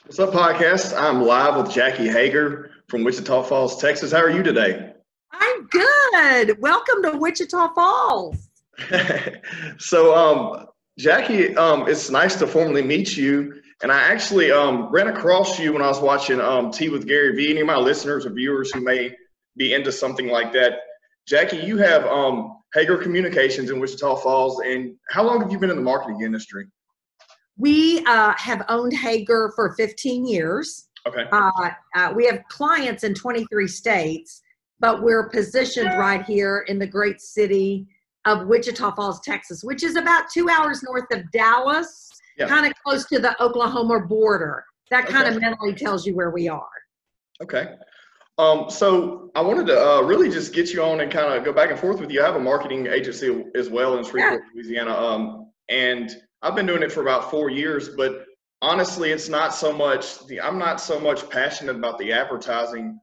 What's up, podcast? I'm live with Jackie Hoegger from Wichita Falls, Texas. How are you today? I'm good. Welcome to Wichita Falls. Jackie, it's nice to formally meet you. And I actually ran across you when I was watching Tea with Gary Vee. Any of my listeners or viewers who may be into something like that. Jackie, you have Hoegger Communications in Wichita Falls. And how long have you been in the marketing industry? We have owned Hoegger for 15 years. Okay. We have clients in 23 states, but we're positioned right here in the great city of Wichita Falls, Texas, which is about 2 hours north of Dallas, kind of close to the Oklahoma border. That kind of mentally tells you where we are. Okay. So I wanted to really just get you on and kind of go back and forth with you. I have a marketing agency as well in Shreveport, Louisiana, and I've been doing it for about 4 years, but honestly, it's not so much, I'm not so much passionate about the advertising,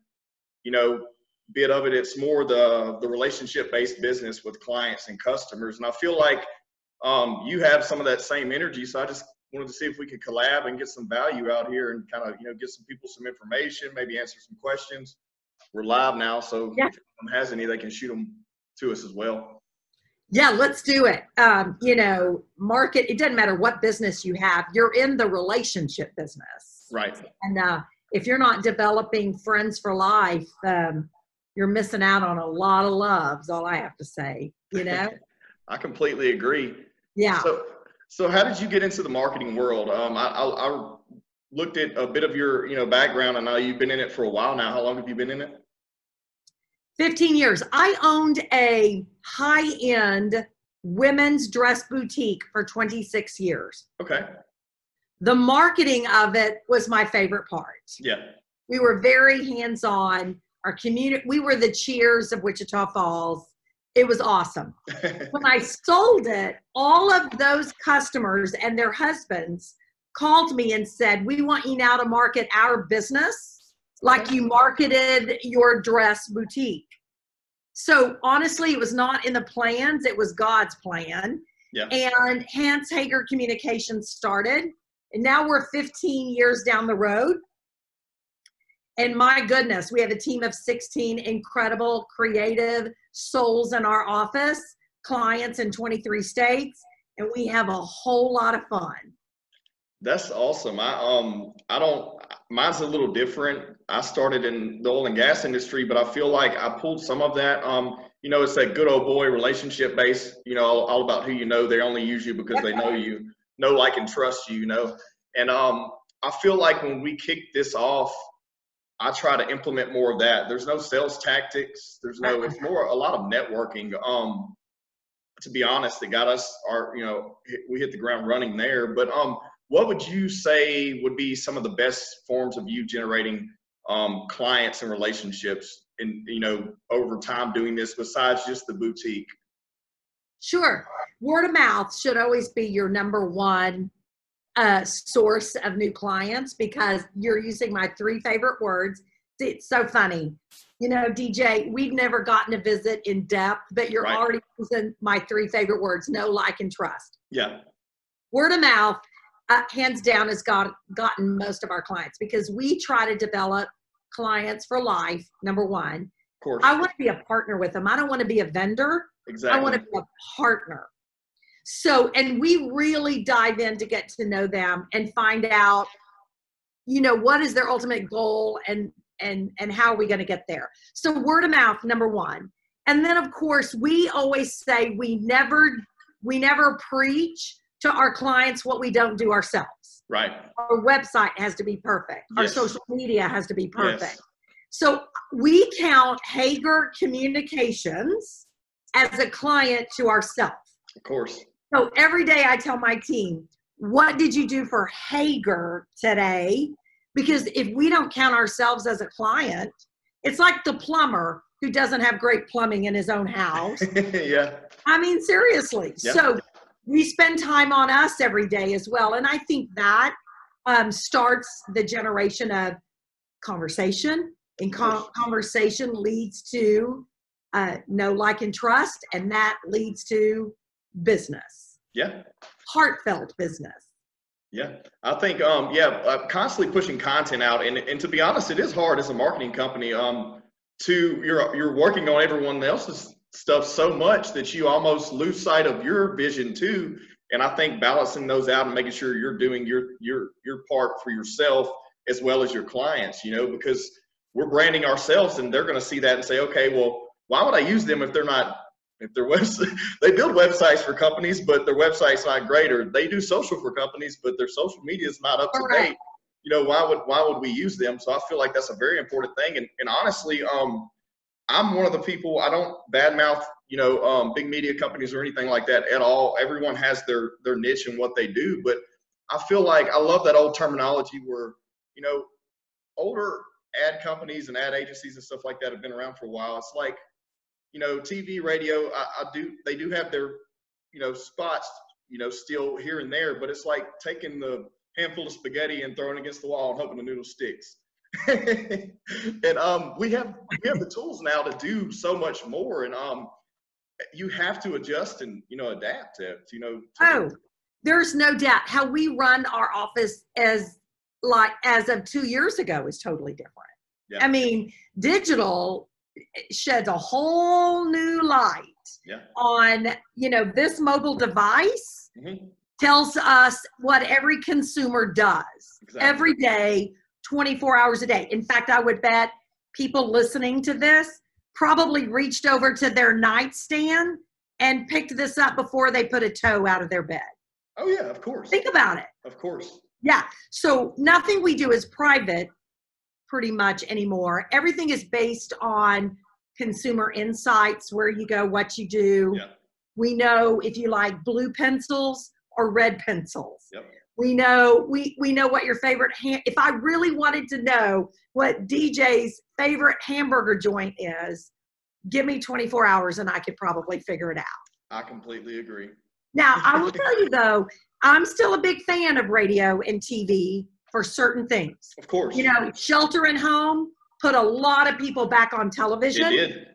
bit of it. It's more the relationship-based business with clients and customers. And I feel like you have some of that same energy. So I just wanted to see if we could collab and get some value out here and kind of, get some people some information, maybe answer some questions. We're live now, so if anyone has any, they can shoot them to us as well. Yeah, let's do it. Market, it doesn't matter what business you have, you're in the relationship business. Right. And if you're not developing friends for life, you're missing out on a lot of loves, all I have to say, I completely agree. Yeah. So how did you get into the marketing world? I looked at a bit of your, background. I know you've been in it for a while now. How long have you been in it? 15 years. I owned a high-end women's dress boutique for 26 years. Okay. The marketing of it was my favorite part. Yeah. We were very hands-on. Our community, we were the Cheers of Wichita Falls. It was awesome. When I sold it, all of those customers and their husbands called me and said, "We want you now to market our business like you marketed your dress boutique." So honestly, it was not in the plans. It was God's plan. Yeah. And hence Hoegger Communications started. And now we're 15 years down the road. And my goodness, we have a team of 16 incredible, creative souls in our office, clients in 23 states, and we have a whole lot of fun. That's awesome. Mine's a little different. I started in the oil and gas industry, but I feel like I pulled some of that. It's that good old boy relationship base, all about who you know. They only use you because they know you, know, like, and trust you, And I feel like when we kick this off, I try to implement more of that. There's no sales tactics. It's more a lot of networking. To be honest, that got us we hit the ground running there. But what would you say would be some of the best forms of you generating clients and relationships in, over time doing this besides just the boutique? Sure. Word of mouth should always be your number one source of new clients, because you're using my 3 favorite words. It's so funny. DJ, we've never gotten a visit in depth, but you're already using my 3 favorite words: know, like, and trust. Yeah. Word of mouth, hands down, has gotten most of our clients, because we try to develop clients for life, number one. Of course. I want to be a partner with them. I don't want to be a vendor. Exactly. I want to be a partner. So, and we really dive in to get to know them and find out, what is their ultimate goal and how are we going to get there. So word of mouth, number one. And then of course, we always say we never preach to our clients what we don't do ourselves. Right. Our website has to be perfect. Yes. Our social media has to be perfect. Yes. So we count Hoegger Communications as a client to ourselves. Of course. So every day I tell my team, what did you do for Hoegger today? Because if we don't count ourselves as a client, it's like the plumber who doesn't have great plumbing in his own house. Yeah. I mean, seriously. Yeah. So we spend time on us every day as well. And I think that starts the generation of conversation, and conversation leads to know, like, and trust. And that leads to business. Yeah. Heartfelt business. Yeah, I think constantly pushing content out, and to be honest, it is hard as a marketing company. You're working on everyone else's stuff so much that you almost lose sight of your vision too. And I think balancing those out and making sure you're doing your part for yourself as well as your clients, because we're branding ourselves, and they're going to see that and say, okay, well, why would I use them if they're not? If their website, they build websites for companies, but their website's not great, or they do social for companies, but their social media is not up to date. Why would we use them? So I feel like that's a very important thing. And honestly, I'm one of the people, I don't badmouth, big media companies or anything like that at all. Everyone has their niche and what they do, but I feel like I love that old terminology where, older ad companies and ad agencies and stuff like that have been around for a while. It's like, TV, radio, they do have their, spots, still here and there, but it's like taking the handful of spaghetti and throwing it against the wall and hoping the noodle sticks. And we have the tools now to do so much more, and you have to adjust and adapt to there's no doubt. How we run our office as of 2 years ago is totally different. Yeah. I mean, digital sheds a whole new light on, this mobile device tells us what every consumer does every day, 24 hours a day. In fact, I would bet people listening to this probably reached over to their nightstand and picked this up before they put a toe out of their bed. Oh yeah, of course. Think about it. Of course. Yeah. So nothing we do is private pretty much anymore. Everything is based on consumer insights, where you go, what you do. Yeah. We know if you like blue pencils or red pencils. Yep. We know what your favorite if I really wanted to know what DJ's favorite hamburger joint is, give me 24 hours and I could probably figure it out. I completely agree. Now, I will tell you though, I'm still a big fan of radio and TV for certain things. Of course. Shelter in home put a lot of people back on television. It did.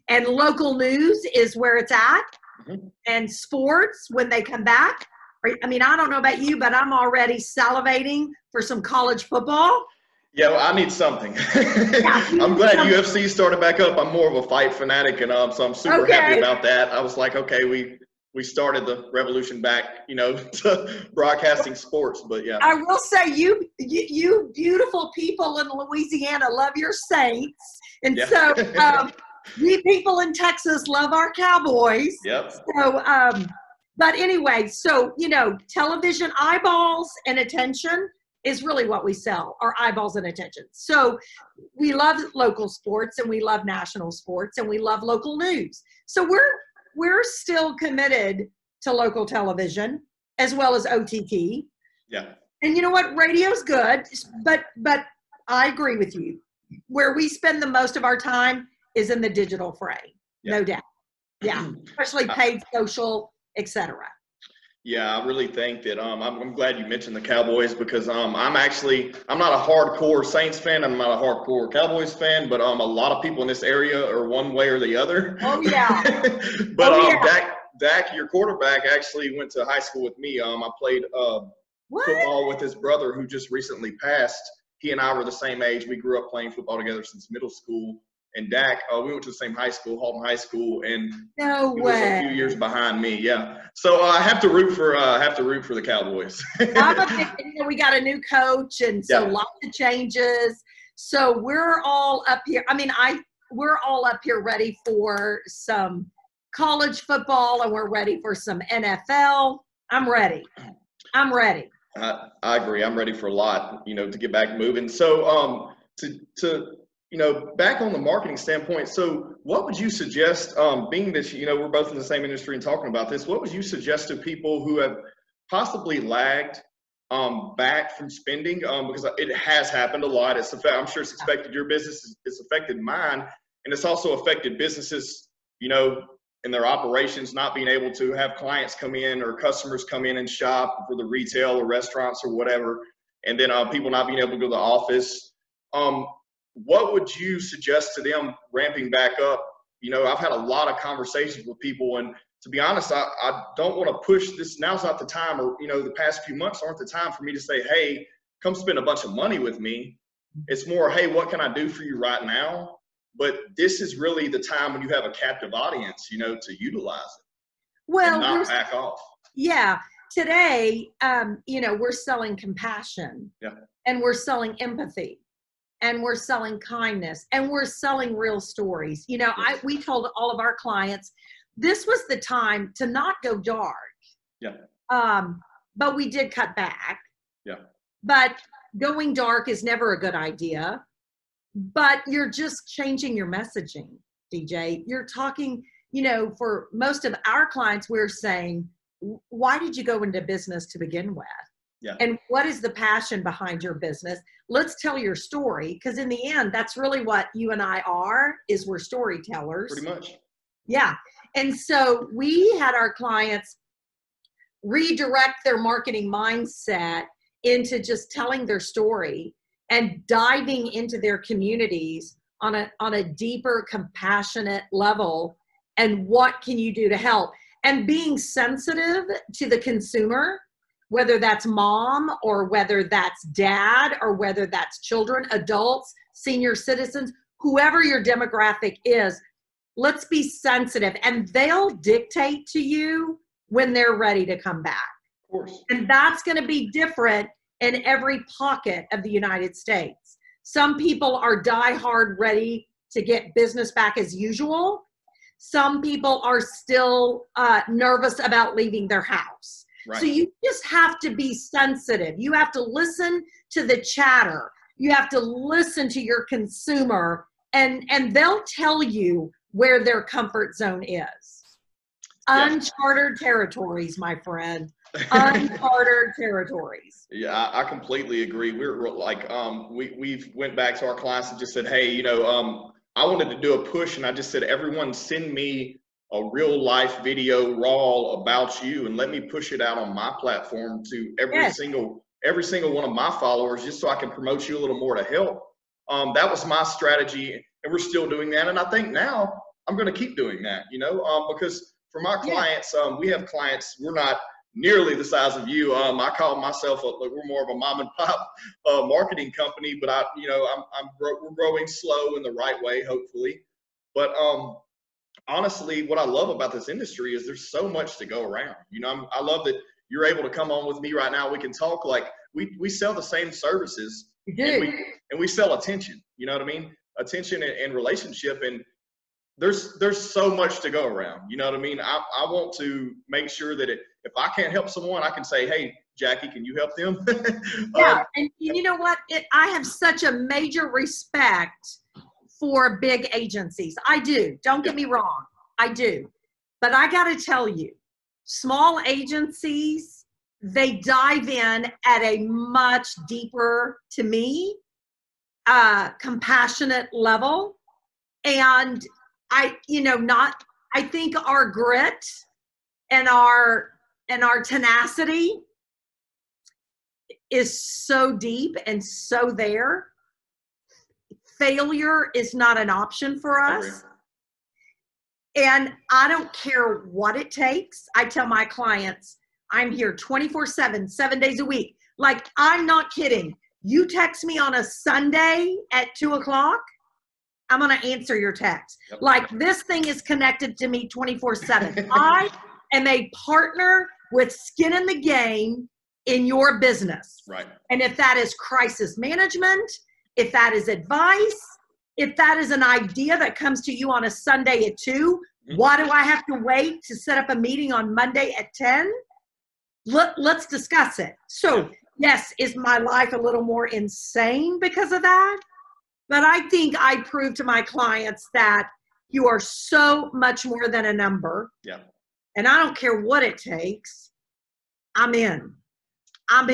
And local news is where it's at. Mm-hmm. And sports, when they come back, I mean, I don't know about you, but I'm already salivating for some college football. Yeah, well, I need something. I'm glad UFC started back up. I'm more of a fight fanatic, and so I'm super happy about that. I was like, okay, we started the revolution back, to broadcasting sports. But yeah, I will say you beautiful people in Louisiana love your Saints, and so we people in Texas love our Cowboys. Yep. So, but anyway, so television eyeballs and attention is really what we sell, our eyeballs and attention. So we love local sports, and we love national sports, and we love local news. So we're still committed to local television as well as OTT. Yeah. And you know what? Radio's good, but I agree with you. Where we spend the most of our time is in the digital fray, no doubt. Yeah, especially paid social, etc. Yeah, I really think that I'm glad you mentioned the Cowboys, because I'm not a hardcore Saints fan. I'm not a hardcore Cowboys fan, but a lot of people in this area are one way or the other. Oh yeah. But Dak, your quarterback, actually went to high school with me. I played football with his brother, who just recently passed. He and I were the same age. We grew up playing football together since middle school. And Dak, we went to the same high school, Halton High School, and he was a few years behind me. Yeah, so I have to root for the Cowboys. We got a new coach, and so lots of changes. So we're all up here. I mean, we're all up here ready for some college football, and we're ready for some NFL. I'm ready. I agree. I'm ready for a lot. To get back moving. So back on the marketing standpoint, so what would you suggest, being that, we're both in the same industry and talking about this, what would you suggest to people who have possibly lagged back from spending? Because it has happened a lot. I'm sure it's affected your business. It's affected mine. And it's also affected businesses, in their operations, not being able to have clients come in or customers come in and shop for the retail or restaurants or whatever. And then people not being able to go to the office. What would you suggest to them ramping back up? I've had a lot of conversations with people, and to be honest, I don't want to push this. Now's not the time, or, you know, the past few months aren't the time for me to say, hey, come spend a bunch of money with me. It's more, hey, what can I do for you right now? But this is really the time when you have a captive audience, you know, to utilize it. Well, and not back off. Yeah. Today, you know, we're selling compassion. Yeah. And we're selling empathy. And we're selling kindness. And we're selling real stories. You know, Yes. we told all of our clients, this was the time to not go dark. Yeah. But we did cut back. Yeah. But going dark is never a good idea. But you're just changing your messaging, DJ. You're talking, you know, for most of our clients, we're saying, why did you go into business to begin with? Yeah. And what is the passion behind your business? Let's tell your story, because in the end, that's really what you and I are, is we're storytellers. Pretty much. Yeah. And so we had our clients redirect their marketing mindset into just telling their story and diving into their communities on a deeper, compassionate level. And what can you do to help? And being sensitive to the consumer, whether that's mom or whether that's dad or whether that's children, adults, senior citizens, whoever your demographic is, let's be sensitive, and they'll dictate to you when they're ready to come back. Of course. And that's going to be different in every pocket of the United States. Some people are diehard ready to get business back as usual. Some people are still nervous about leaving their house. Right. So you just have to be sensitive. You have to listen to the chatter. You have to listen to your consumer, and they'll tell you where their comfort zone is. Yeah. Uncharted territories, my friend. Uncharted territories. Yeah, I completely agree. We're like, we've went back to our clients and just said, hey, you know, I wanted to do a push, and I just said, everyone send me a real life video raw about you, and let me push it out on my platform to every single one of my followers, just so I can promote you a little more to help. That was my strategy, and we're still doing that. And I think now I'm going to keep doing that, you know, because for my clients, we have clients, we're not nearly the size of you. I call myself, we're more of a mom and pop marketing company, but we're growing slow in the right way, hopefully. But honestly, what I love about this industry is there's so much to go around. You know, I love that you're able to come on with me right now. We can talk, like we sell the same services. We do. And we sell attention. You know what I mean? Attention and relationship. And there's so much to go around. You know what I mean? I want to make sure that if I can't help someone, I can say, hey, Jackie, can you help them? Yeah, and you know what? I have such a major respect for big agencies. I do. Don't get me wrong. I do. But I got to tell you, small agencies, they dive in at a much deeper, to me, compassionate level. And I think our grit and our tenacity is so deep and so there. Failure is not an option for us. And I don't care what it takes. I tell my clients, I'm here 24/7, 7 days a week. Like, I'm not kidding. You text me on a Sunday at 2:00, I'm going to answer your text. Yep. Like, this thing is connected to me 24/7. I am a partner with skin in the game in your business. Right. And if that is crisis management, if that is advice, if that is an idea that comes to you on a Sunday at 2, why do I have to wait to set up a meeting on Monday at 10? Let's discuss it. So, yes, is my life a little more insane because of that? But I think I prove to my clients that you are so much more than a number. Yeah. And I don't care what it takes. I'm in. I'm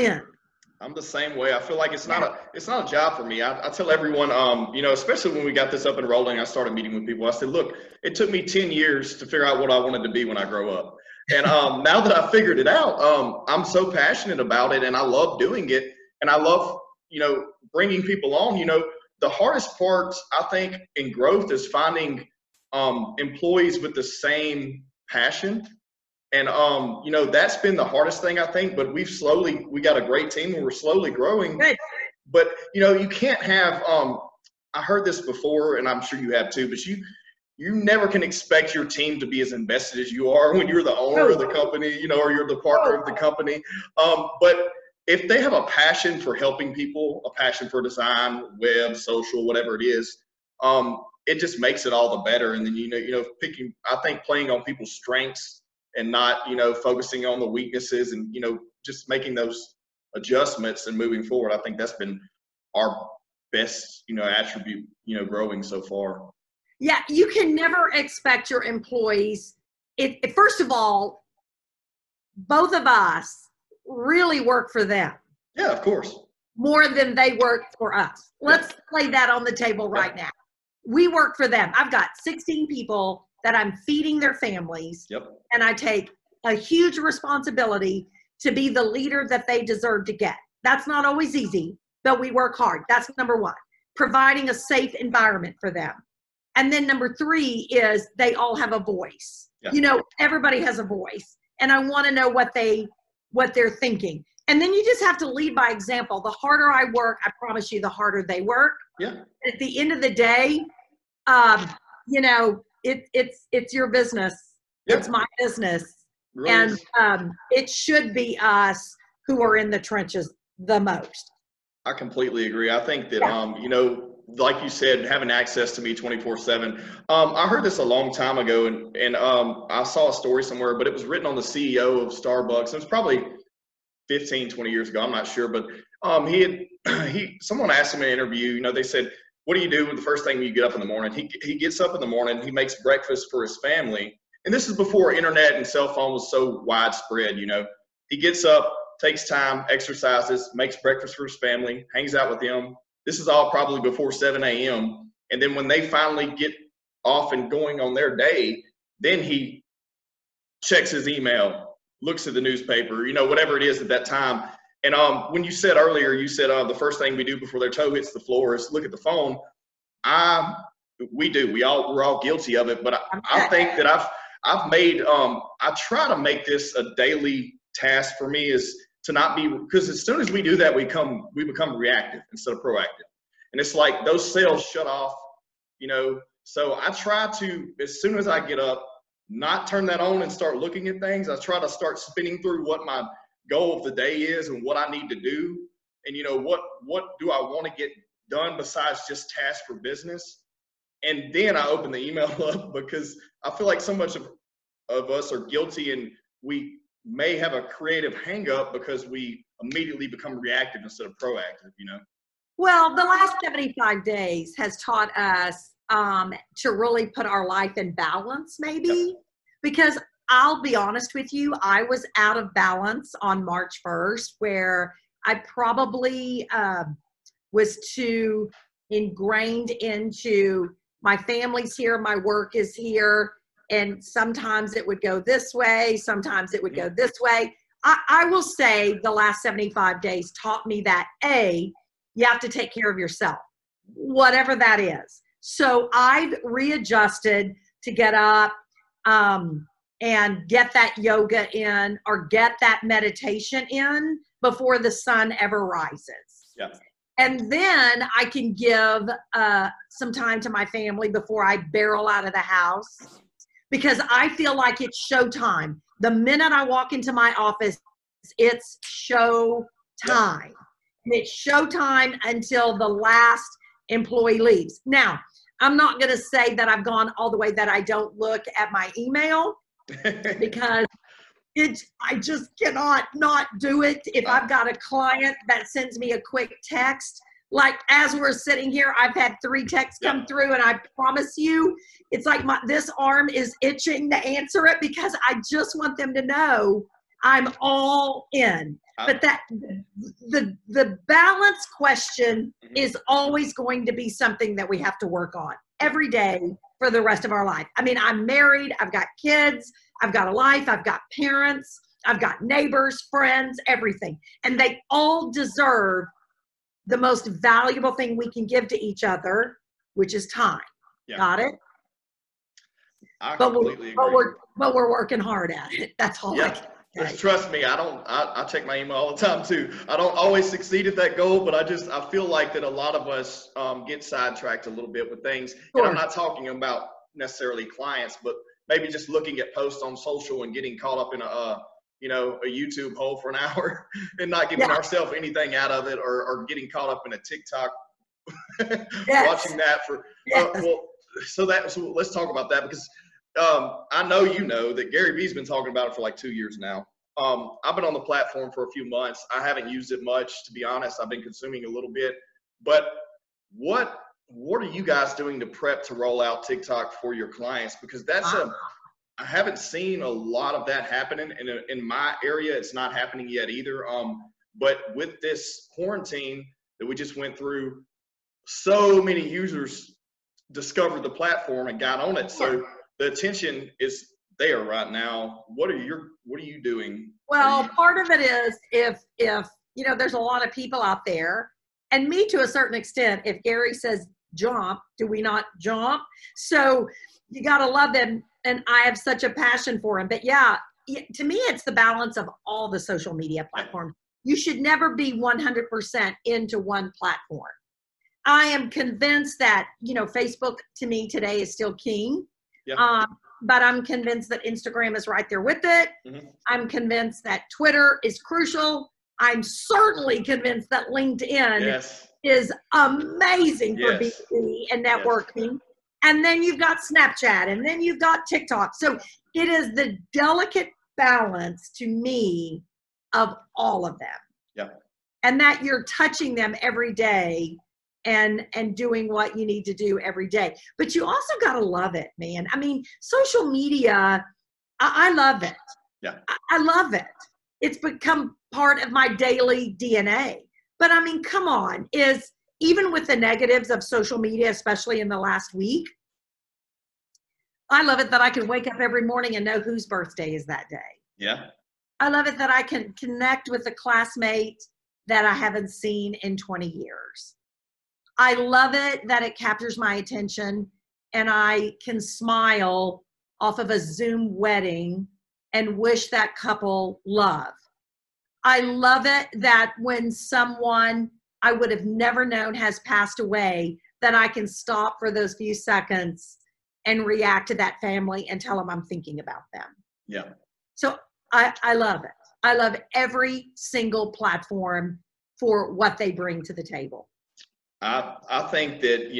the same way. I feel like it's not a job for me. I tell everyone, especially when we got this up and rolling, I started meeting with people. I said, look, it took me 10 years to figure out what I wanted to be when I grow up. And now that I figured it out, I'm so passionate about it, and I love doing it. And I love, bringing people on. The hardest part, I think, in growth is finding employees with the same passion. And, you know, that's been the hardest thing, I think, but we got a great team and we're slowly growing. Good. But, you know, you can't have, I heard this before and I'm sure you have too, but you never can expect your team to be as invested as you are when you're the owner of the company, you know, or you're the partner of the company. But if they have a passion for helping people, a passion for design, web, social, whatever it is, it just makes it all the better. And then, I think playing on people's strengths and not, you know, focusing on the weaknesses and, you know, just making those adjustments and moving forward. I think that's been our best, you know, attribute, you know, growing so far. Yeah, you can never expect your employees. First of all, both of us really work for them. Yeah, of course. More than they work for us. Let's lay that on the table right now. We work for them. I've got 16 people that I'm feeding their families. Yep. And I take a huge responsibility to be the leader that they deserve to get. That's not always easy, but we work hard. That's number one. Providing a safe environment for them. And then number three is they all have a voice. Yeah. You know, everybody has a voice. And I want to know what they're thinking. And then you just have to lead by example. The harder I work, I promise you, the harder they work. Yeah. At the end of the day, you know, it's your business. Yeah. It's my business. Really and it should be us who are in the trenches the most. I completely agree. I think that, you know, like you said, having access to me 24/7. I heard this a long time ago, and I saw a story somewhere, but it was written on the CEO of Starbucks. It was probably 15, 20 years ago. I'm not sure, but someone asked him in an interview, you know, they said, what do you do with the first thing when you get up in the morning? He gets up in the morning, he makes breakfast for his family. And this is before internet and cell phone was so widespread, you know. He gets up, takes time, exercises, makes breakfast for his family, hangs out with them. This is all probably before 7 a.m. And then when they finally get off and going on their day, then he checks his email, looks at the newspaper, you know, whatever it is at that time. And when you said earlier, you said the first thing we do before their toe hits the floor is look at the phone. We're all guilty of it, but I think that I've made, I try to make this a daily task for me is to not be, because as soon as we do that, we become reactive instead of proactive. And it's like those cells shut off, you know. So I try to, as soon as I get up, not turn that on and start looking at things. I try to start spinning through what my goal of the day is and what I need to do. And, you know, what do I want to get done besides just tasks for business? And then I open the email up because I feel like so much of us are guilty and we may have a creative hang up because we immediately become reactive instead of proactive, you know? Well, the last 75 days has taught us to really put our life in balance, maybe. Yep. Because I'll be honest with you, I was out of balance on March 1st, where I probably was too ingrained into my family's here, my work is here, and sometimes it would go this way, sometimes it would go this way. I will say the last 75 days taught me that, A, you have to take care of yourself, whatever that is. So I've readjusted to get up and get that yoga in or get that meditation in before the sun ever rises. Yeah. And then I can give some time to my family before I barrel out of the house, because I feel like it's showtime. The minute I walk into my office, it's show time. And it's showtime until the last employee leaves. Now, I'm not going to say that I've gone all the way that I don't look at my email because I just cannot not do it. If I've got a client that sends me a quick text, like as we're sitting here, I've had 3 texts come through, and I promise you, it's like this arm is itching to answer it because I just want them to know I'm all in. But that the balance question is always going to be something that we have to work on every day for the rest of our life. I mean, I'm married, I've got kids, I've got a life, I've got parents, I've got neighbors, friends, everything. And they all deserve the most valuable thing we can give to each other, which is time. Yeah. Got it? I but completely agree. we're working hard at it. That's all I Yeah. can say. Trust me, I check my email all the time too. I don't always succeed at that goal, but I feel like that a lot of us get sidetracked a little bit with things. Sure. And I'm not talking about necessarily clients, but maybe just looking at posts on social and getting caught up in a YouTube hole for an hour and not giving ourselves anything out of it, or getting caught up in a TikTok, watching that for, so let's talk about that, because I know that Gary Vee's been talking about it for like 2 years now. I've been on the platform for a few months. I haven't used it much, to be honest. I've been consuming a little bit. But what are you guys doing to prep to roll out TikTok for your clients? Because I haven't seen a lot of that happening. And in my area, it's not happening yet either. But with this quarantine that we just went through, so many users discovered the platform and got on it. So the attention is there right now. What are you doing? Well, part of it is if there's a lot of people out there, and me to a certain extent, if Gary says jump, do we not jump? So you got to love them. And I have such a passion for him. But yeah, to me, it's the balance of all the social media platforms. You should never be 100% into one platform. I am convinced that, Facebook to me today is still king. Yeah. But I'm convinced that Instagram is right there with it. Mm-hmm. I'm convinced that Twitter is crucial. I'm certainly convinced that LinkedIn is amazing for B2B and networking. Yes. And then you've got Snapchat, and then you've got TikTok. So it is the delicate balance to me of all of them. Yeah. And that you're touching them every day and doing what you need to do every day. But you also got to love it, man. I mean, social media, I love it. Yeah. I love it. It's become part of my daily DNA. But I mean, come on, even with the negatives of social media, especially in the last week, I love it that I can wake up every morning and know whose birthday is that day. Yeah. I love it that I can connect with a classmate that I haven't seen in 20 years. I love it that it captures my attention and I can smile off of a Zoom wedding and wish that couple love. I love it that when someone I would have never known has passed away, that I can stop for those few seconds and react to that family and tell them I'm thinking about them. Yeah. So I love it. I love every single platform for what they bring to the table. I think that,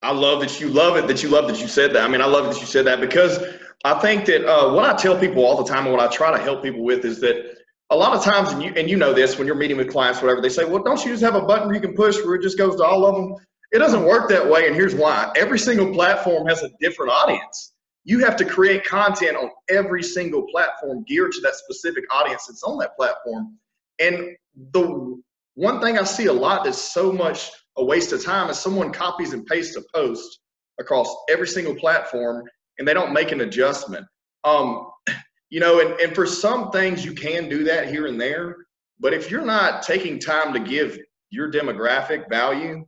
I love that you love it, that you said that. I mean, I love that you said that, because I think that what I tell people all the time and what I try to help people with is that a lot of times, and you know this, when you're meeting with clients, whatever, they say, well, don't you just have a button you can push where it just goes to all of them? It doesn't work that way, and here's why. Every single platform has a different audience. You have to create content on every single platform geared to that specific audience that's on that platform. And the one thing I see a lot that's so much a waste of time is someone copies and pastes a post across every single platform and they don't make an adjustment. And for some things you can do that here and there, but if you're not taking time to give your demographic value,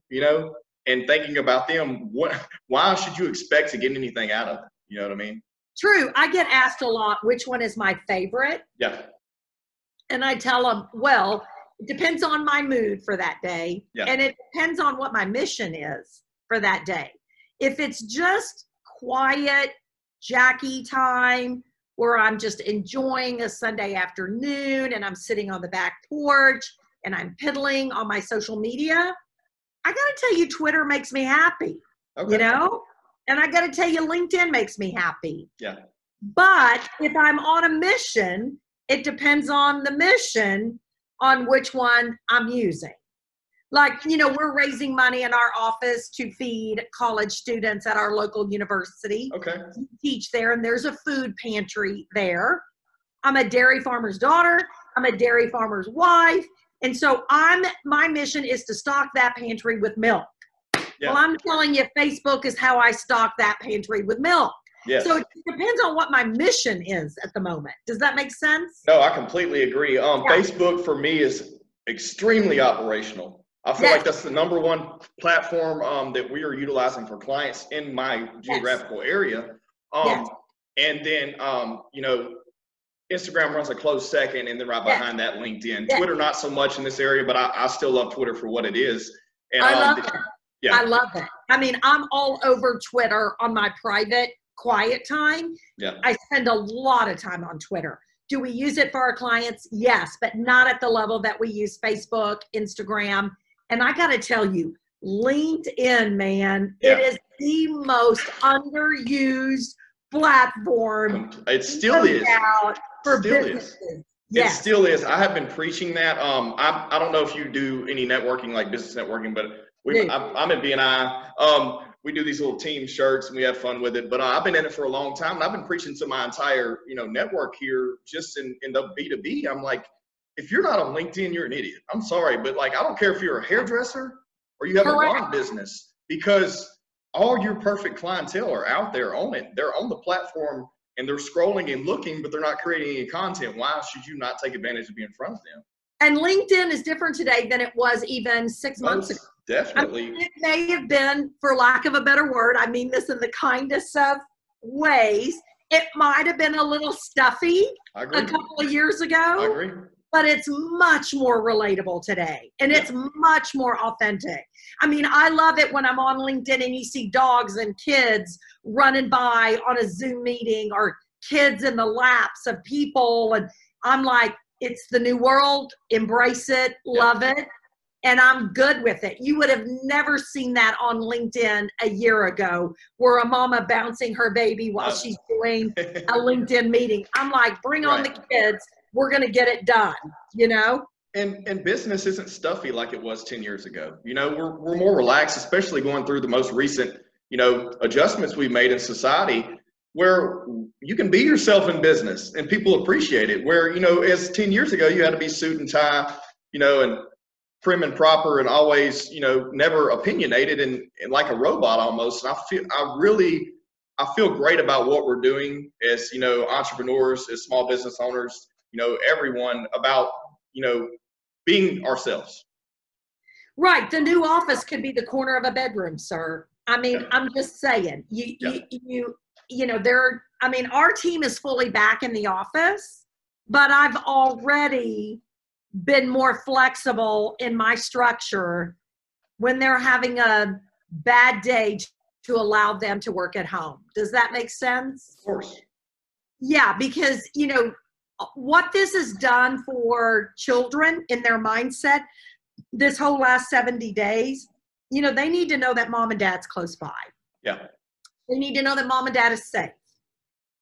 and thinking about them, why should you expect to get anything out of it? You know what I mean? True. I get asked a lot, which one is my favorite? Yeah. And I tell them, well, it depends on my mood for that day. Yeah. And it depends on what my mission is for that day. If it's just quiet, Jackie time, where I'm just enjoying a Sunday afternoon and I'm sitting on the back porch and I'm piddling on my social media, I got to tell you, Twitter makes me happy, and I got to tell you, LinkedIn makes me happy. Yeah. But if I'm on a mission, it depends on the mission on which one I'm using. Like, we're raising money in our office to feed college students at our local university. Okay. Teach there, and there's a food pantry there. I'm a dairy farmer's daughter. I'm a dairy farmer's wife. And so my mission is to stock that pantry with milk. Yeah. Well, I'm telling you, Facebook is how I stock that pantry with milk. Yes. So it depends on what my mission is at the moment. Does that make sense? No, I completely agree. Facebook for me is extremely operational. I feel like that's the number one platform that we are utilizing for clients in my geographical area. And then, you know, Instagram runs a close second, and then right behind that, LinkedIn. Twitter, not so much in this area, but I still love Twitter for what it is. And, I love it. Yeah. I love it. I mean, I'm all over Twitter on my private, quiet time. Yeah. I spend a lot of time on Twitter. Do we use it for our clients? Yes, but not at the level that we use Facebook, Instagram. And I got to tell you, LinkedIn, man, it is the most underused platform. It still is. For businesses. Yes. It still is. I have been preaching that. I don't know if you do any networking, like business networking, but I'm in BNI. We do these little team shirts and we have fun with it. But I've been in it for a long time, and I've been preaching to my entire, you know, network here, just in the B2B. I'm like, if you're not on LinkedIn, you're an idiot. I'm sorry, but like, I don't care if you're a hairdresser or you have a lawn business, because all your perfect clientele are out there on it. They're on the platform and they're scrolling and looking, but they're not creating any content. Why should you not take advantage of being in front of them? And LinkedIn is different today than it was even 6 months ago. Definitely. I mean, it may have been, for lack of a better word, I mean this in the kindest of ways, it might have been a little stuffy a couple of years ago. I agree. But it's much more relatable today, and it's much more authentic. I mean, I love it when I'm on LinkedIn and you see dogs and kids running by on a Zoom meeting, or kids in the laps of people, and I'm like, it's the new world, embrace it, love it, and I'm good with it. You would have never seen that on LinkedIn a year ago, where a mama bouncing her baby while she's doing a LinkedIn meeting. I'm like, bring on the kids. We're going to get it done, you know? And business isn't stuffy like it was 10 years ago. You know, we're more relaxed, especially going through the most recent, you know, adjustments we've made in society, where you can be yourself in business and people appreciate it. Where, you know, as 10 years ago, you had to be suit and tie, you know, and prim and proper, and always, you know, never opinionated and like a robot almost. And I feel great about what we're doing as, you know, entrepreneurs, as small business owners, you know, everyone, about, you know, being ourselves. Right. The new office could be the corner of a bedroom, sir. I mean, I'm just saying, you know, I mean, our team is fully back in the office, but I've already been more flexible in my structure when they're having a bad day to allow them to work at home. Does that make sense? Of course. Yeah, because, you know, what this has done for children in their mindset this whole last 70 days, you know, they need to know that mom and dad's close by. Yeah. They need to know that mom and dad is safe.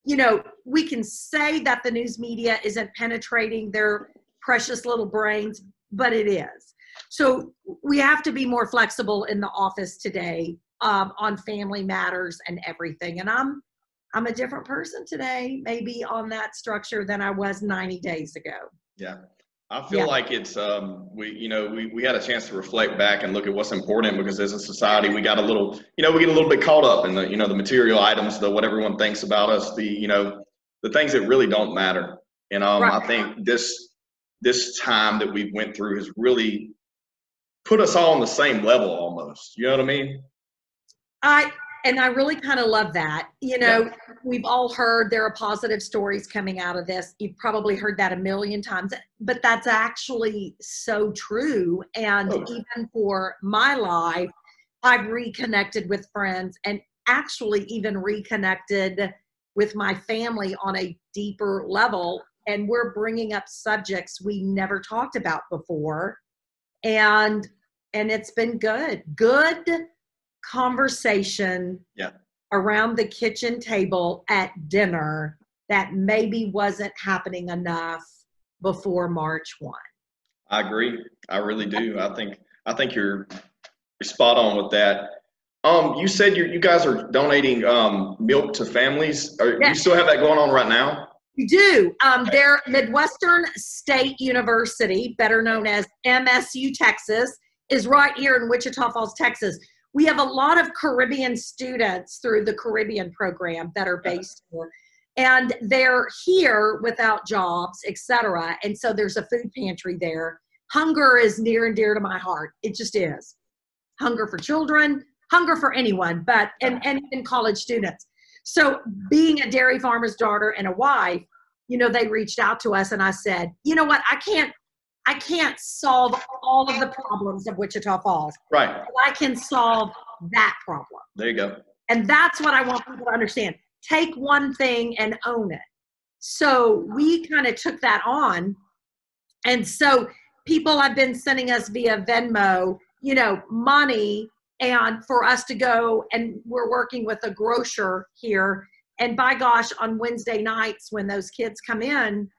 You know, we can say that the news media isn't penetrating their precious little brains, but it is. So we have to be more flexible in the office today on family matters and everything. And I'm a different person today, maybe on that structure, than I was 90 days ago. Yeah. I feel like it's, we had a chance to reflect back and look at what's important, because as a society, we got a little, you know, we get a little bit caught up in the, you know, the material items, what everyone thinks about us, you know, the things that really don't matter. And I think this time that we went through has really put us all on the same level almost. You know what I mean? And I really kind of love that. You know, we've all heard there are positive stories coming out of this. You've probably heard that a million times, but that's actually so true. And even for my life, I've reconnected with friends, and actually even reconnected with my family on a deeper level. And we're bringing up subjects we never talked about before. And it's been good conversation around the kitchen table at dinner that maybe wasn't happening enough before March 1. I agree. I really do. I think you're spot on with that. You said you guys are donating milk to families. You still have that going on right now? We do. They're Midwestern State University, better known as MSU Texas, is right here in Wichita Falls, Texas. We have a lot of Caribbean students through the Caribbean program that are based here, and they're here without jobs, etc. And so there's a food pantry there. hunger is near and dear to my heart. It just is. Hunger for children, hunger for anyone, but and college students. So being a dairy farmer's daughter and a wife, you know, they reached out to us and I said, you know what, I can't solve all of the problems of Wichita Falls. Right. But I can solve that problem. There you go. And that's what I want people to understand. Take one thing and own it. So we kind of took that on. And so people have been sending us via Venmo, you know, money, and for us to go, and we're working with a grocer here. And by gosh, on Wednesday nights when those kids come in,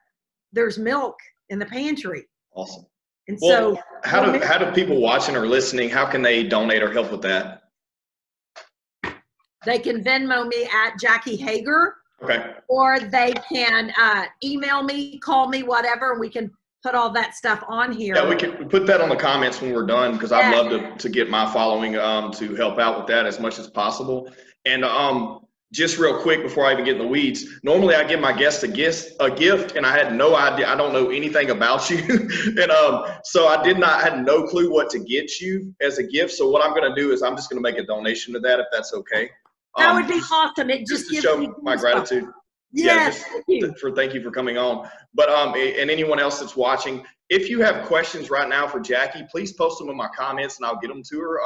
there's milk in the pantry. Awesome. And well, so how do people watching or listening, how can they donate or help with that? They can Venmo me at Jackie Hoegger. Okay. Or they can email me, call me, whatever, and we can put all that stuff on here. Yeah, we can put that on the comments when we're done, because I'd love to get my following to help out with that as much as possible. And just real quick before I even get in the weeds, normally I give my guests a gift, and I had no idea. I don't know anything about you, and so I had no clue what to get you as a gift. So what I'm going to do is I'm just going to make a donation to that, if that's okay. That would be awesome. It just gives show me my gratitude. Yes, thank you for coming on. But and anyone else that's watching, if you have questions right now for Jackie, please post them in my comments and I'll get them to her.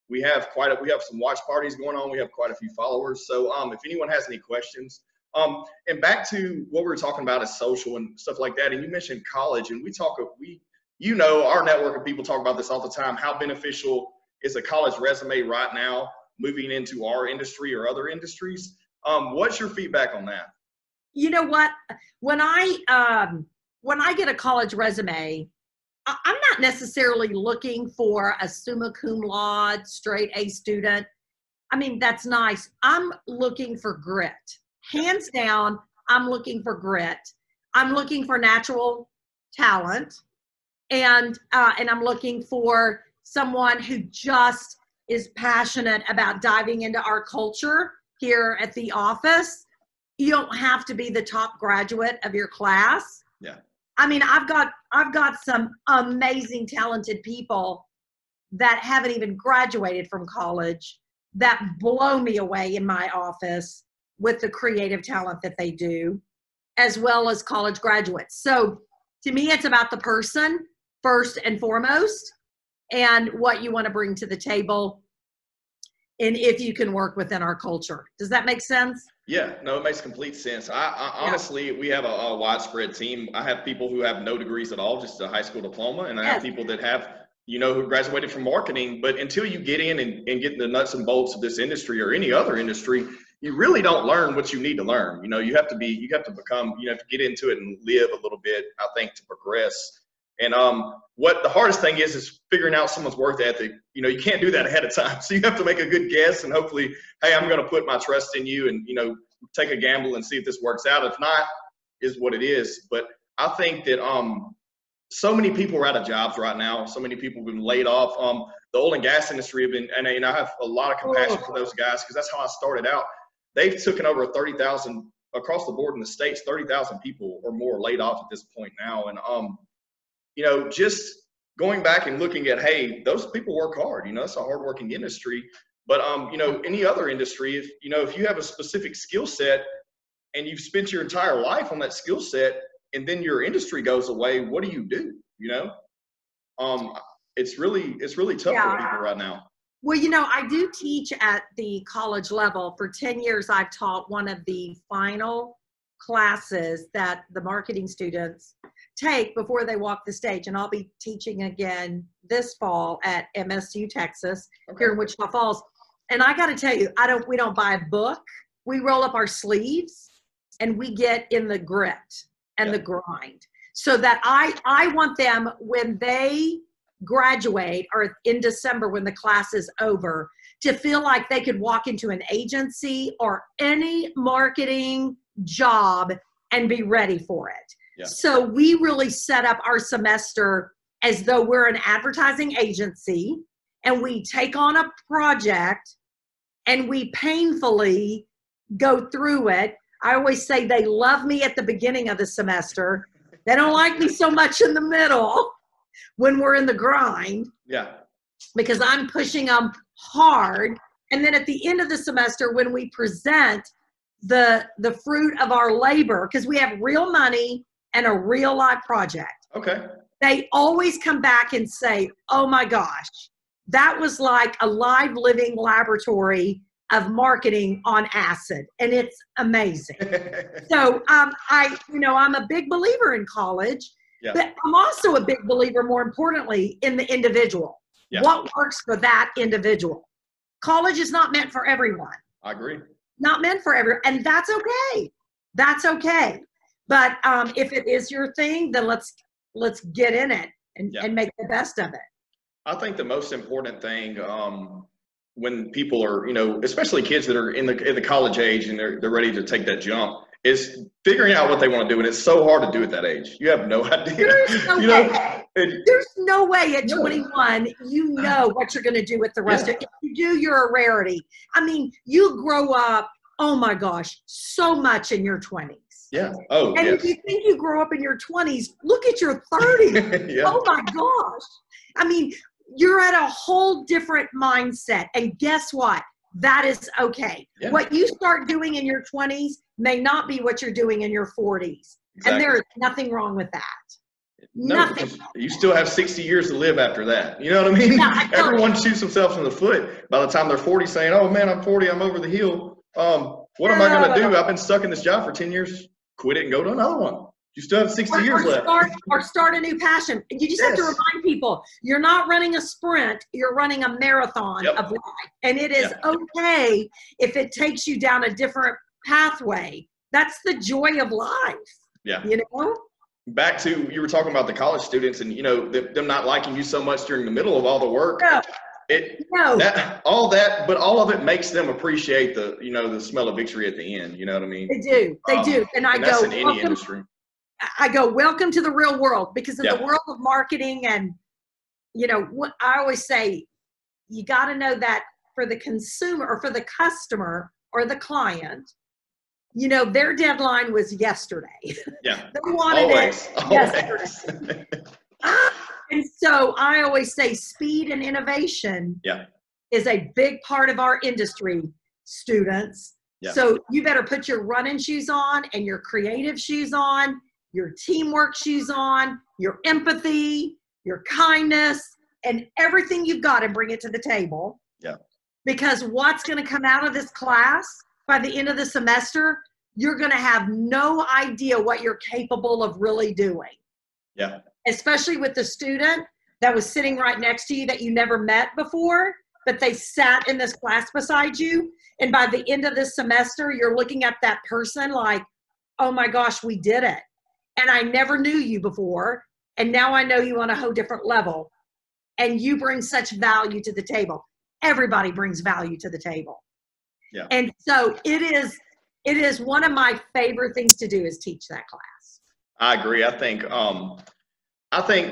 We have some watch parties going on. We have quite a few followers. So if anyone has any questions, and back to what we were talking about is social and stuff like that. And you mentioned college, and you know, our network of people talk about this all the time. How beneficial is a college resume right now, moving into our industry or other industries? What's your feedback on that? You know what? When I get a college resume, I'm not necessarily looking for a summa cum laude, straight A student. I mean, that's nice. I'm looking for grit. Hands down, I'm looking for grit. I'm looking for natural talent. And I'm looking for someone who just is passionate about diving into our culture here at the office. You don't have to be the top graduate of your class. Yeah. I mean, I've got some amazing, talented people that haven't even graduated from college that blow me away in my office with the creative talent that they do, as well as college graduates. So to me, it's about the person first and foremost, and what you want to bring to the table, and if you can work within our culture. Does that make sense? Yeah, no, it makes complete sense. I honestly, we have a widespread team. I have people who have no degrees at all, just a high school diploma, and I have people that have, you know, who graduated from marketing. But until you get in and get the nuts and bolts of this industry or any other industry, you really don't learn what you need to learn. You know, you have to get into it and live a little bit, I think, to progress. And what the hardest thing is figuring out someone's work ethic. You know, you can't do that ahead of time. So you have to make a good guess and hopefully, hey, I'm going to put my trust in you and, you know, take a gamble and see if this works out. If not, is what it is. But I think that so many people are out of jobs right now. So many people have been laid off. The oil and gas industry have been, and I have a lot of compassion for those guys because that's how I started out. They've taken over 30,000 across the board in the States, 30,000 people or more laid off at this point now. And, you know, just going back and looking at, hey, those people work hard. You know, it's a hardworking industry. But, you know, any other industry, if you have a specific skill set and you've spent your entire life on that skill set and then your industry goes away, what do? You know, it's really tough for people right now. Well, you know, I do teach at the college level. For 10 years, I've taught one of the final classes that the marketing students take before they walk the stage. And I'll be teaching again this fall at MSU, Texas, here in Wichita Falls. And I got to tell you, we don't buy a book. We roll up our sleeves and we get in the grit and the grind, so that I want them, when they graduate or in December when the class is over, to feel like they could walk into an agency or any marketing job and be ready for it. Yeah. So we really set up our semester as though we're an advertising agency, and we take on a project and we painfully go through it. I always say they love me at the beginning of the semester. They don't like me so much in the middle. when we're in the grind. Yeah. Because I'm pushing them hard. And then at the end of the semester, when we present the fruit of our labor, because we have real money and a real life project. Okay. They always come back and say, oh my gosh, that was like a live living laboratory of marketing on acid. And it's amazing. So I'm a big believer in college, Yeah. but I'm also a big believer, more importantly, in the individual. Yeah. What works for that individual? College is not meant for everyone. I agree. Not meant for everyone. And that's okay. That's okay. But if it is your thing, then let's get in it and make the best of it. I think the most important thing when people are, especially kids that are in the college age and they're ready to take that jump, is figuring out what they want to do. And it's so hard to do at that age. You have no idea. There's no way at 21 you know what you're going to do with the rest of it. If you do, you're a rarity. I mean, you grow up, oh my gosh, so much in your 20s. Yeah. Oh, and if you think you grow up in your 20s, look at your 30s. Yeah. Oh my gosh. I mean, you're at a whole different mindset. And guess what? That is okay. Yeah. What you start doing in your 20s may not be what you're doing in your 40s. Exactly. And there is nothing wrong with that. No, nothing. You still have 60 years to live after that. You know what I mean? Yeah, everyone shoots themselves in the foot by the time they're 40 saying, oh man, I'm 40, I'm over the hill. What am I going to do? I've been stuck in this job for 10 years. Quit it and go to another one. You still have 60 years left. Start a new passion. You just have to remind people, you're not running a sprint, you're running a marathon of life. And it is okay if it takes you down a different pathway. That's the joy of life. Yeah. You know? Back to, you were talking about the college students and, them not liking you so much during the middle of all the work. No. All of it makes them appreciate the smell of victory at the end. You know what I mean? They do. They do. And that's in any industry. I go, welcome to the real world, because in the world of marketing and, what I always say, you got to know that for the consumer or for the customer or the client, their deadline was yesterday. Yeah. They wanted it yesterday. And so I always say speed and innovation is a big part of our industry, students. Yeah. So you better put your running shoes on and your creative shoes on, your teamwork shoes on, your empathy, your kindness, and everything you've got, and bring it to the table. Yeah. Because what's going to come out of this class by the end of the semester, you're going to have no idea what you're capable of really doing. Yeah. Especially with the student that was sitting right next to you that you never met before, but they sat in this class beside you. And by the end of this semester, you're looking at that person like, oh my gosh, we did it. And I never knew you before. And now I know you on a whole different level. And you bring such value to the table. Everybody brings value to the table. Yeah. And so it is one of my favorite things to do is teach that class. I agree. I think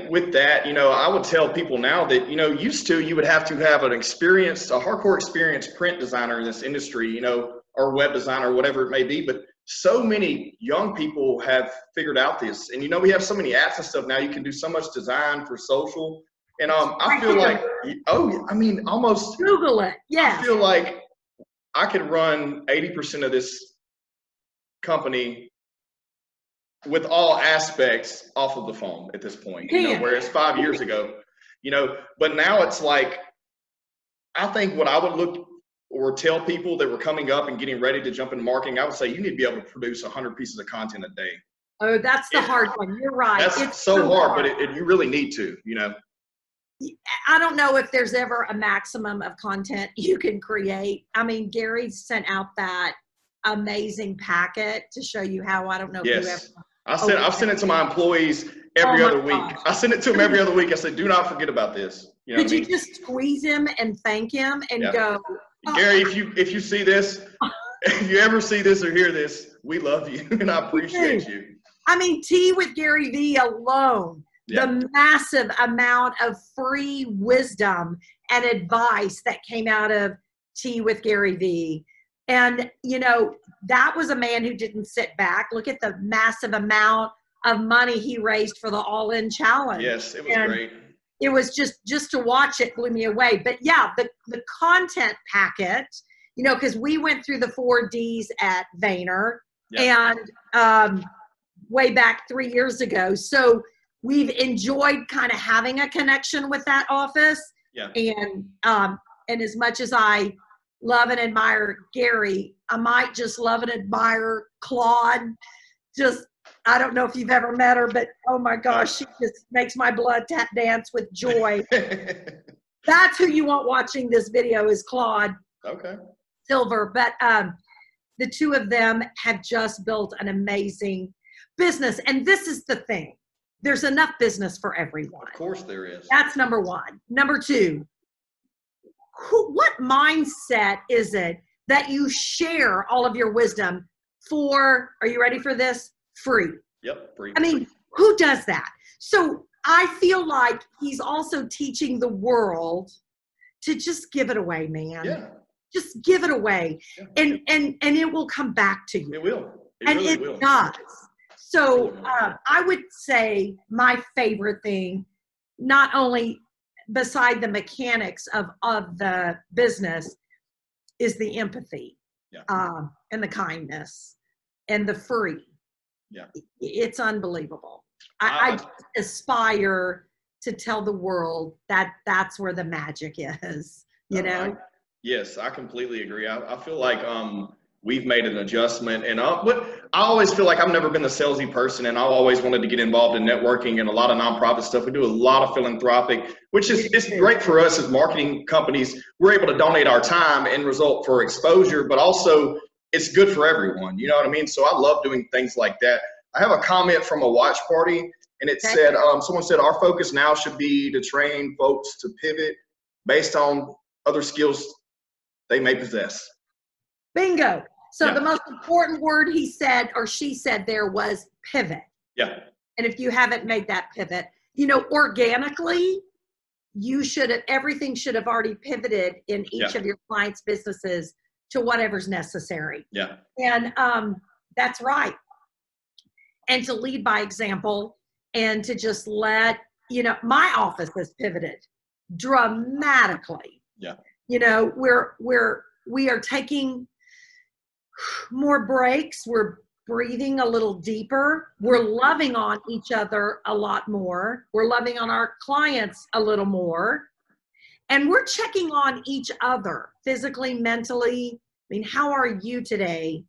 with that, I would tell people now that, used to, you would have to have a hardcore experienced print designer in this industry, or web designer, whatever it may be. But so many young people have figured out this. And, we have so many apps and stuff now. You can do so much design for social. And I feel like, almost Google it. Yeah. I feel like I could run 80% of this company with all aspects off of the phone at this point, whereas 5 years ago, but now it's like, I think what I would look or tell people that were coming up and getting ready to jump into marketing, I would say you need to be able to produce 100 pieces of content a day. Oh, that's the hard one. You're right. It's so hard, but you really need to, I don't know if there's ever a maximum of content you can create. I mean, Gary sent out that amazing packet to show you how. I don't know if you ever. I've sent it to my employees every other week. I send it to them every other week. I say, do not forget about this. Could you just squeeze him and thank him and go, Gary, if you see this, if you ever see this or hear this, we love you and I appreciate you. I mean, Tea with Gary V alone, the massive amount of free wisdom and advice that came out of Tea with Gary V. And, that was a man who didn't sit back. Look at the massive amount of money he raised for the All In Challenge. Yes, it was great. It was just to watch it blew me away. But yeah, the content packet, you know, because we went through the 4Ds at Vayner and way back 3 years ago. So we've enjoyed kind of having a connection with that office. Yeah. And as much as I love and admire Gary, I might just love and admire Claude. Just, I don't know if you've ever met her, but oh my gosh, she just makes my blood tap dance with joy. That's who you want watching this video is Claude Silver. But the two of them have just built an amazing business. And this is the thing. There's enough business for everyone. Of course there is. That's number one. Number two, what mindset is it that you share all of your wisdom for, are you ready for this? Free. Yep, free. I mean, who does that? So I feel like he's also teaching the world to just give it away, man. Yeah. Just give it away. Yeah. And it will come back to you. It will. It will. Does. So I would say my favorite thing, not only beside the mechanics of the business, is the empathy and the kindness and the free. Yeah. It's unbelievable. I aspire to tell the world that that's where the magic is, you know? Yes, I completely agree. I feel like we've made an adjustment, and but I always feel like I've never been a salesy person, and I've always wanted to get involved in networking and a lot of nonprofit stuff. We do a lot of philanthropic, which is it's great for us as marketing companies. We're able to donate our time and result for exposure, but also it's good for everyone. You know what I mean? So I love doing things like that. I have a comment from a watch party, and it said, someone said, our focus now should be to train folks to pivot based on other skills they may possess. Bingo. So the most important word he said or she said there was pivot. Yeah. And if you haven't made that pivot, you know, organically, everything should have already pivoted in each of your clients' businesses to whatever's necessary. Yeah. And that's right. And to lead by example and to just let, you know, my office has pivoted dramatically. Yeah. You know, we are taking more breaks. We're breathing a little deeper. We're loving on each other a lot more. We're loving on our clients a little more. And we're checking on each other physically, mentally. I mean, how are you today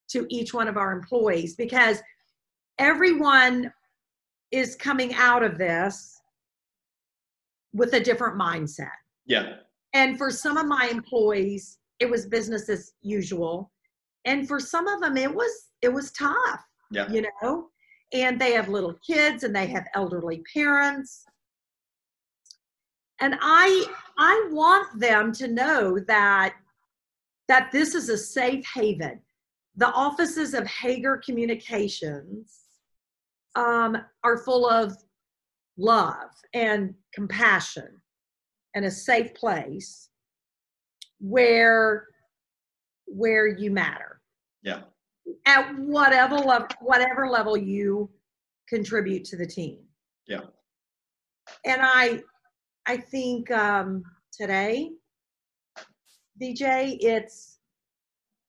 to each one of our employees? Because everyone is coming out of this with a different mindset. Yeah. And for some of my employees, it was business as usual. And for some of them, it was tough, you know, and they have little kids and they have elderly parents. And I want them to know that this is a safe haven. The offices of Hoegger Communications are full of love and compassion and a safe place where you matter. Yeah. At whatever level you contribute to the team. Yeah. And I think today, DJ,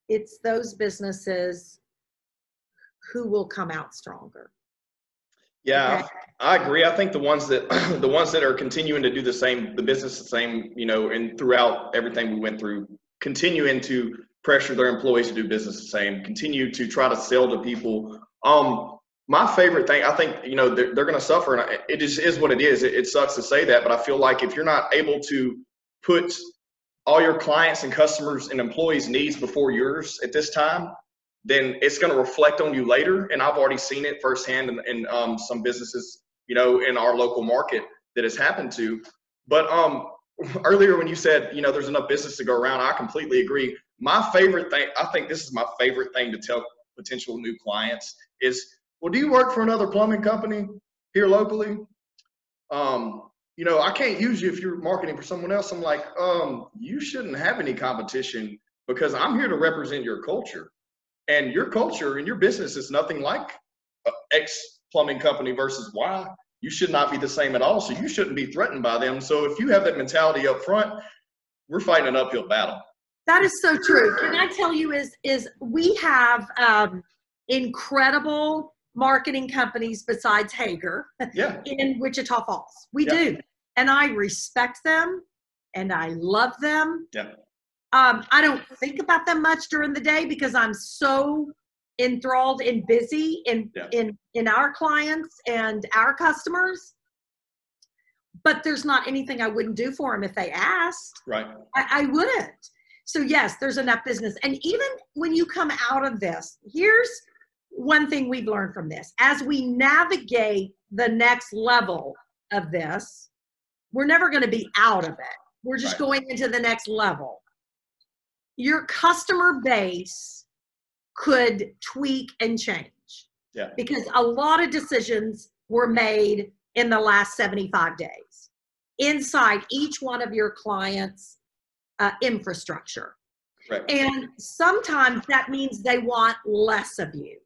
it's those businesses who will come out stronger. Yeah, okay. I agree. I think the ones that are continuing to do the business the same, you know, and throughout everything we went through, continuing to pressure their employees to do business the same, continue to try to sell to people. My favorite thing, I think, you know, they're going to suffer, and it just is what it is. It sucks to say that, but I feel like if you're not able to put all your clients and customers and employees' needs before yours at this time, then it's going to reflect on you later. And I've already seen it firsthand in some businesses, you know, in our local market that has happened to. But earlier when you said, you know, there's enough business to go around, I completely agree. My favorite thing, I think this is my favorite thing to tell potential new clients is, well, do you work for another plumbing company here locally? You know, I can't use you if you're marketing for someone else. I'm like, you shouldn't have any competition because I'm here to represent your culture. And your culture and your business is nothing like X plumbing company versus Y, you should not be the same at all. So you shouldn't be threatened by them. So if you have that mentality up front, we're fighting an uphill battle. That is so true. Can I tell you is we have incredible marketing companies besides Hoegger in Wichita Falls. We do. And I respect them and I love them. Yeah. I don't think about them much during the day because I'm so enthralled and busy in our clients and our customers. But there's not anything I wouldn't do for them if they asked. Right. I wouldn't. So yes, there's enough business. And even when you come out of this, here's one thing we've learned from this. As we navigate the next level of this, we're never going to be out of it. We're just going into the next level. Your customer base could tweak and change. Yeah. Because a lot of decisions were made in the last 75 days inside each one of your clients' infrastructure. Right. And sometimes that means they want less of you.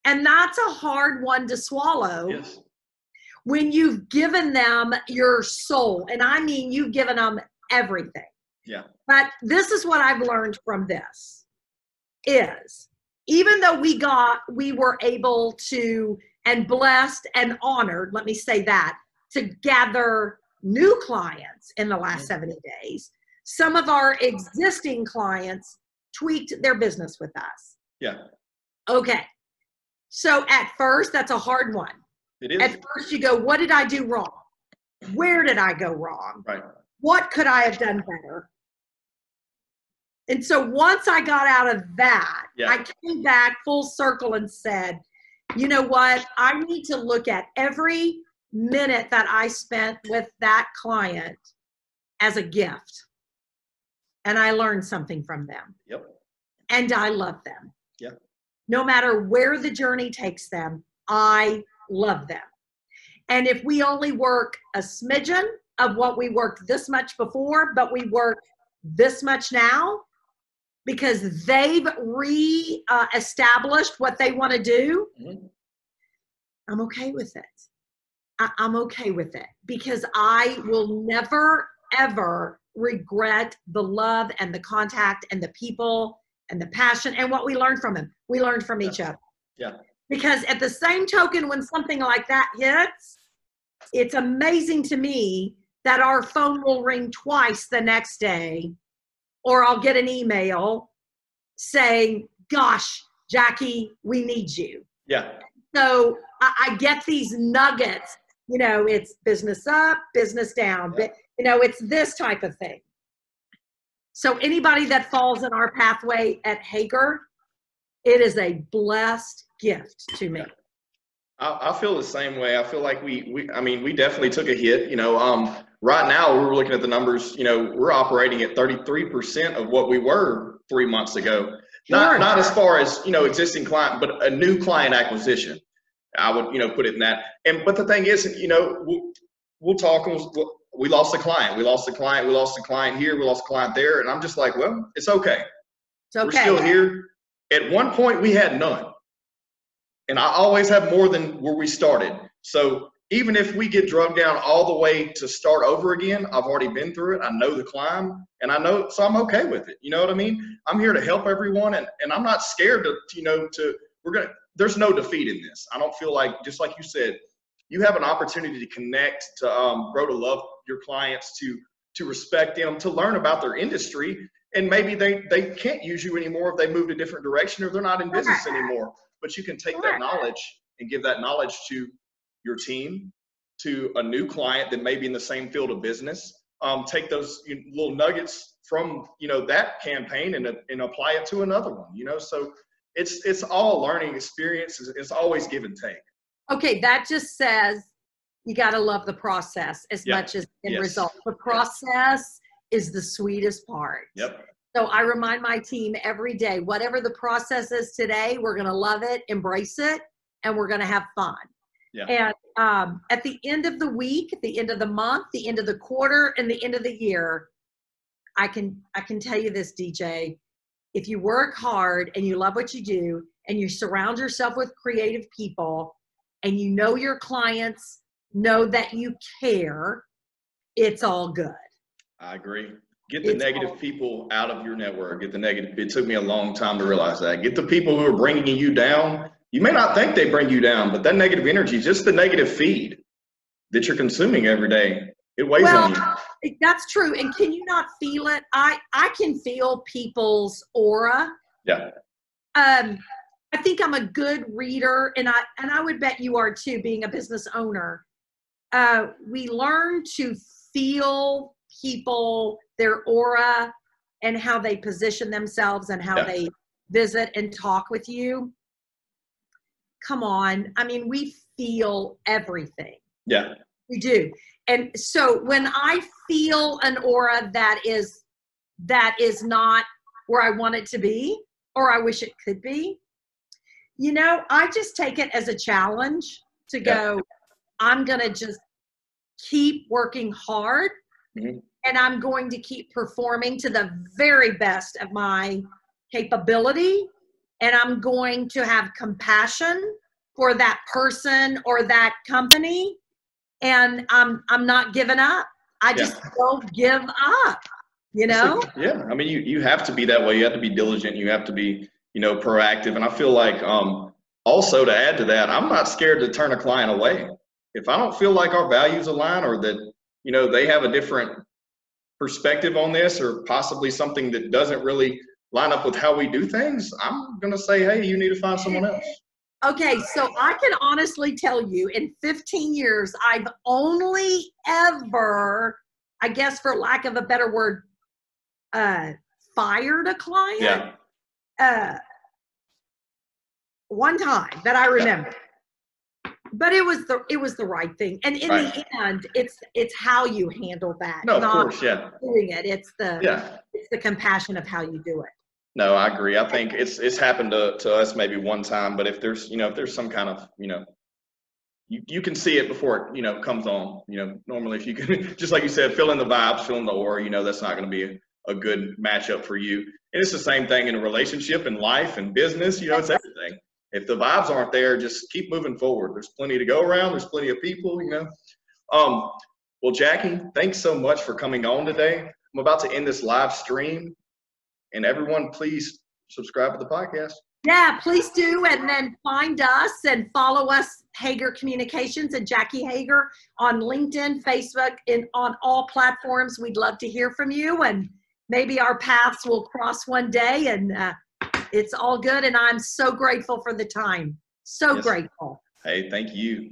And that's a hard one to swallow. Yes. When you've given them your soul. And I mean, you've given them everything. Yeah. But this is what I've learned from this is even though we were able to, and blessed and honored, let me say that, to gather new clients in the last 70 days, some of our existing clients tweaked their business with us. Yeah. Okay. So at first, that's a hard one. It is. At first you go, what did I do wrong? Where did I go wrong? Right. What could I have done better? And so once I got out of that, I came back full circle and said, you know what? I need to look at every minute that I spent with that client as a gift. And I learned something from them. Yep. And I love them. Yeah. No matter where the journey takes them, I love them. And if we only work a smidgen of what we worked this much before, but we work this much now, because they've established what they want to do, I'm okay with it. I'm okay with it because I will never, ever regret the love and the contact and the people and the passion and what we learned from them. We learned from each other. Yeah. Because at the same token, when something like that hits, it's amazing to me that our phone will ring twice the next day, or I'll get an email saying, gosh, Jackie, we need you. Yeah. So I get these nuggets, you know, it's business up, business down, but you know, it's this type of thing. So anybody that falls in our pathway at Hoegger, it is a blessed gift to me. I feel the same way. I feel like we definitely took a hit. You know, right now we're looking at the numbers. You know, we're operating at 33% of what we were 3 months ago. Not as far as, you know, existing client, but a new client acquisition. I would, you know, put it in that. But the thing is, you know, we'll talk. We lost a client. We lost a client. We lost a client here. We lost a client there. And I'm just like, well, it's okay. It's okay. We're still here. At one point, we had none. And I always have more than where we started. So even if we get drugged down all the way to start over again, I've already been through it. I know the climb, and I know, so I'm okay with it. You know what I mean? I'm here to help everyone, and I'm not scared to, you know, there's no defeat in this. I don't feel like, just like you said, you have an opportunity to connect, to grow to love your clients, to respect them, to learn about their industry. And maybe they can't use you anymore if they moved a different direction or they're not in business anymore. But you can take that knowledge and give that knowledge to your team, to a new client that may be in the same field of business. Take those little nuggets from, you know, that campaign and apply it to another one, you know. So it's all learning experience. It's always give and take. Okay, that just says you got to love the process as much as the result. The process is the sweetest part. Yep. So I remind my team every day, whatever the process is today, we're going to love it, embrace it, and we're going to have fun. Yeah. And at the end of the week, at the end of the month, the end of the quarter, and the end of the year, I can tell you this, DJ, if you work hard and you love what you do and you surround yourself with creative people and you know your clients know that you care, it's all good. I agree. Get the negative people out of your network. Get the negative. It took me a long time to realize that. Get the people who are bringing you down. You may not think they bring you down, but that negative energy, just the negative feed that you're consuming every day, it weighs on you. That's true. And can you not feel it? I can feel people's aura. Yeah. I think I'm a good reader, and I would bet you are too, being a business owner. We learn to feel people, their aura, and how they position themselves and how they visit and talk with you. Come on. I mean, we feel everything. Yeah. We do. And so when I feel an aura that is not where I want it to be, or I wish it could be, you know, I just take it as a challenge to go, I'm going to just keep working hard, and I'm going to keep performing to the very best of my capability. And I'm going to have compassion for that person or that company. And I'm not giving up. I just don't give up, you know? Yeah. I mean, you have to be that way. You have to be diligent. You have to be, you know, proactive. And I feel like also to add to that, I'm not scared to turn a client away. If I don't feel like our values align, or that, you know, they have a different perspective on this, or possibly something that doesn't really line up with how we do things, I'm going to say, hey, you need to find someone else. Okay, so I can honestly tell you, in 15 years, I've only ever, I guess for lack of a better word, fired a client. Yeah. One time that I remember. But it was the right thing. And in the end, it's how you handle that. No, of course, yeah. Doing it. It's the compassion of how you do it. No, I agree. I think it's happened to us maybe one time, but if there's some kind of, you know, you can see it before it, you know, comes on. You know, normally if you can, just like you said, fill in the vibes, fill in the aura, you know, that's not going to be a good matchup for you. And it's the same thing in a relationship, in life, and business, you know, it's everything. If the vibes aren't there, just keep moving forward. There's plenty to go around. There's plenty of people, you know. Well, Jackie, thanks so much for coming on today. I'm about to end this live stream. And everyone, please subscribe to the podcast. Yeah, please do. And then find us and follow us, Hoegger Communications and Jackie Hoegger, on LinkedIn, Facebook, and on all platforms. We'd love to hear from you. And maybe our paths will cross one day. And it's all good. And I'm so grateful for the time. So grateful. Hey, thank you.